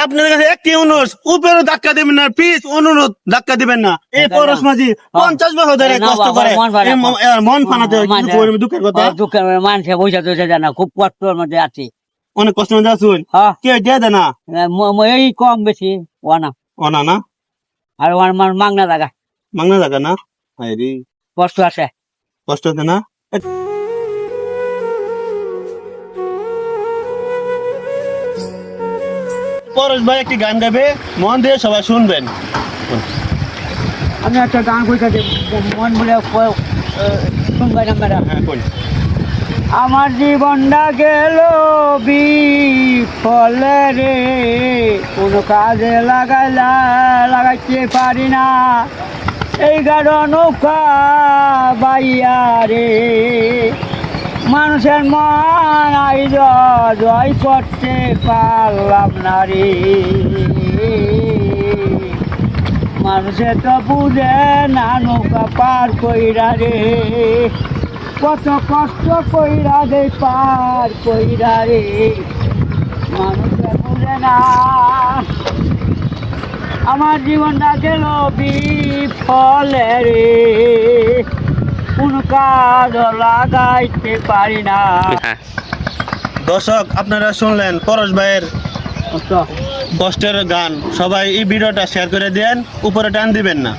আপনাদের কাছে একটি অনুরোধ, উপরে ধাক্কা দিবেন না, প্লিজ অনুরোধ ধাক্কা দিবেন না। এই পরশ মাঝি 50 বছর ধরে কষ্ট করে, মন ফানাতে হয়, কিছু করবে, দুঃখের কথা। দুঃখের মানুষে বৈশা তো যায় না, খুব কষ্টের মধ্যে আছি। অনেক কষ্ট মধ্যে আছেন, কে দিয়ে দেয় না? এই কম বেশি ওনা অনা না, আর ওর মাংনা জায়গা মাংনা জায়গা না, হায় রে, কষ্ট আছে। কষ্ট হচ্ছে না। পরশ ভাই একটি গান গাবে, মন দিয়ে সবাই শুনবেন। আমি একটা গান কইতে মন বলে শুনবাই না ম্যাডাম। হ্যাঁ, কই। আমার জীবনটা গেল বিফলে রে, কোনো কাজে লাগাইতে পারি না, এই গাড় নৌকা বাইয়া রে, মানুষের মন আই জয় করতে পারলাম না রে, মানুষে তো বুঝে না নৌকা পার কইরা রে, কত কষ্ট কইরা দে পার কইরা রে, মানুষে বুঝে না। আমার জীবনটা গেল বিফলে রে, কোন কাজ লাগাইতে পারি না। দর্শক, আপনারা শুনলেন পরশ ভাইয়ের কষ্টের গান। সবাই এই ভিডিওটা শেয়ার করে দেন, উপরে টান দিবেন না।